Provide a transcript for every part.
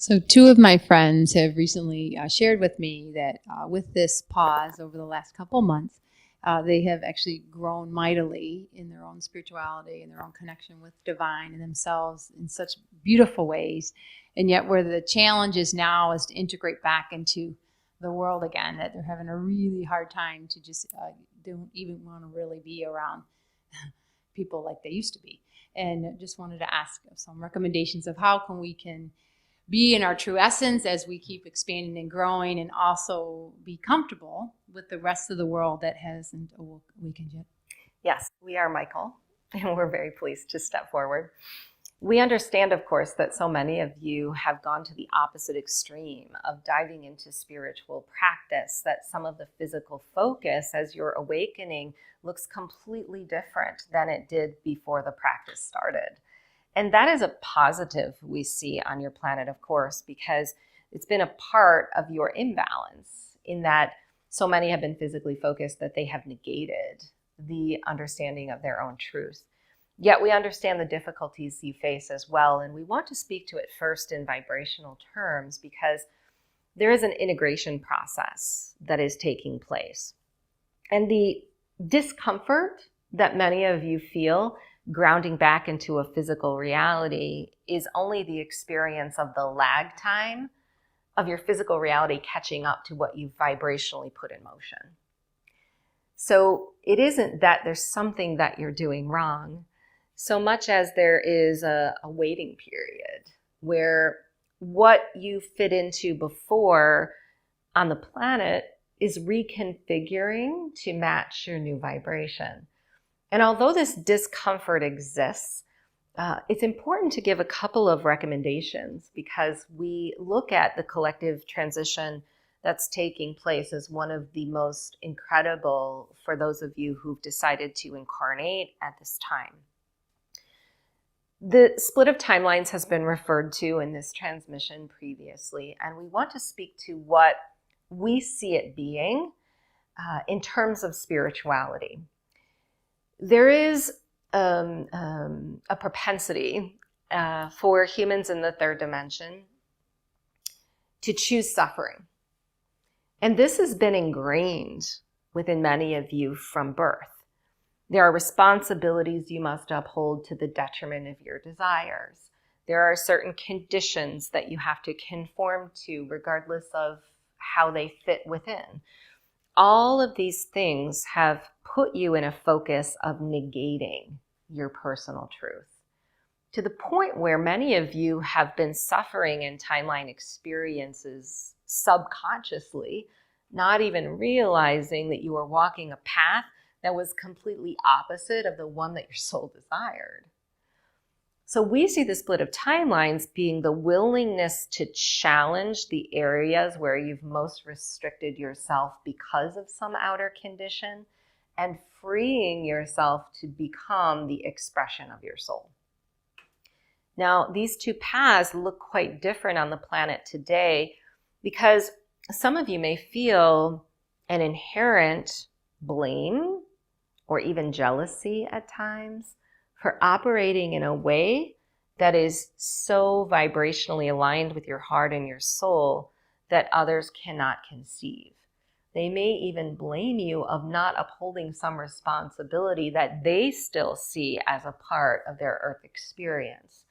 So two of my friends have recently shared with me that with this pause over the last couple months, they have actually grown mightily in their own spirituality and their own connection with divine and themselves in such beautiful ways. And yet where the challenge is now is to integrate back into the world again, that they're having a really hard time to just don't even want to really be around people like they used to be. And just wanted to ask some recommendations of how we can be in our true essence as we keep expanding and growing, and also be comfortable with the rest of the world that hasn't awakened yet. Yes, we are Michael, and we're very pleased to step forward. We understand, of course, that so many of you have gone to the opposite extreme of diving into spiritual practice, that some of the physical focus as you're awakening looks completely different than it did before the practice started. And that is a positive we see on your planet, of course, because it's been a part of your imbalance in that so many have been physically focused that they have negated the understanding of their own truth. Yet we understand the difficulties you face as well, and we want to speak to it first in vibrational terms because there is an integration process that is taking place. And the discomfort that many of you feel grounding back into a physical reality is only the experience of the lag time of your physical reality catching up to what you've vibrationally put in motion. So it isn't that there's something that you're doing wrong, so much as there is a waiting period where what you fit into before on the planet is reconfiguring to match your new vibration. And although this discomfort exists, it's important to give a couple of recommendations because we look at the collective transition that's taking place as one of the most incredible for those of you who've decided to incarnate at this time. The split of timelines has been referred to in this transmission previously, and we want to speak to what we see it being in terms of spirituality. There is a propensity for humans in the third dimension to choose suffering. And this has been ingrained within many of you from birth. There are responsibilities you must uphold to the detriment of your desires. There are certain conditions that you have to conform to regardless of how they fit within. All of these things have put you in a focus of negating your personal truth to the point where many of you have been suffering in timeline experiences subconsciously, not even realizing that you are walking a path that was completely opposite of the one that your soul desired. So we see the split of timelines being the willingness to challenge the areas where you've most restricted yourself because of some outer condition and freeing yourself to become the expression of your soul. Now, these two paths look quite different on the planet today because some of you may feel an inherent blame or even jealousy at times for operating in a way that is so vibrationally aligned with your heart and your soul that others cannot conceive. They may even blame you of not upholding some responsibility that they still see as a part of their earth experience.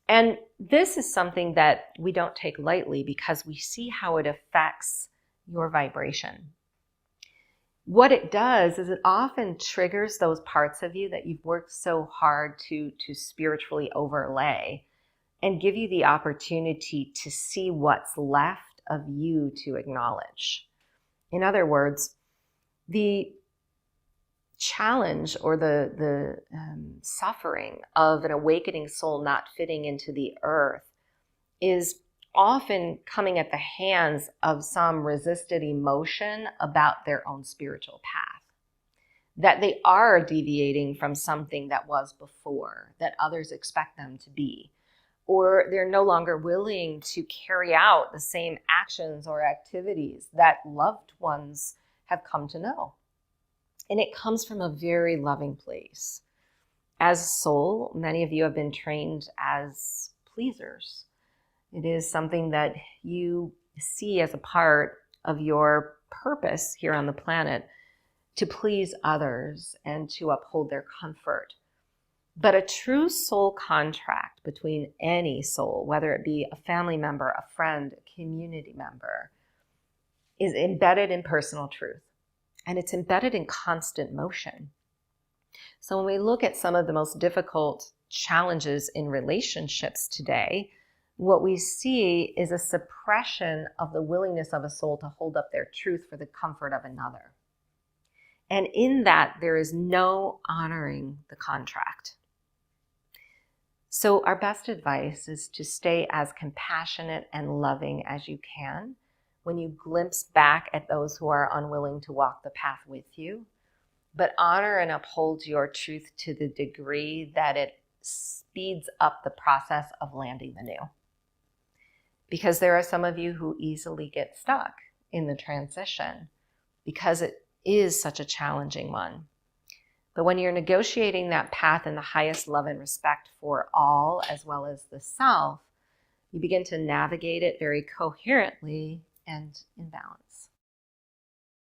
And this is something that we don't take lightly because we see how it affects your vibration. What it does is it often triggers those parts of you that you've worked so hard to spiritually overlay and give you the opportunity to see what's left of you to acknowledge. In other words, the challenge or the suffering of an awakening soul not fitting into the earth is often coming at the hands of some resisted emotion about their own spiritual path. That they are deviating from something that was before, that others expect them to be. Or they're no longer willing to carry out the same actions or activities that loved ones have come to know. And it comes from a very loving place. As a soul, many of you have been trained as pleasers. It is something that you see as a part of your purpose here on the planet to please others and to uphold their comfort. But a true soul contract between any soul, whether it be a family member, a friend, a community member, is embedded in personal truth. And it's embedded in constant motion. So when we look at some of the most difficult challenges in relationships today, what we see is a suppression of the willingness of a soul to hold up their truth for the comfort of another. And in that, there is no honoring the contract. So our best advice is to stay as compassionate and loving as you can when you glimpse back at those who are unwilling to walk the path with you, but honor and uphold your truth to the degree that it speeds up the process of landing the new. Because there are some of you who easily get stuck in the transition because it is such a challenging one. But when you're negotiating that path in the highest love and respect for all, as well as the self, you begin to navigate it very coherently and in balance.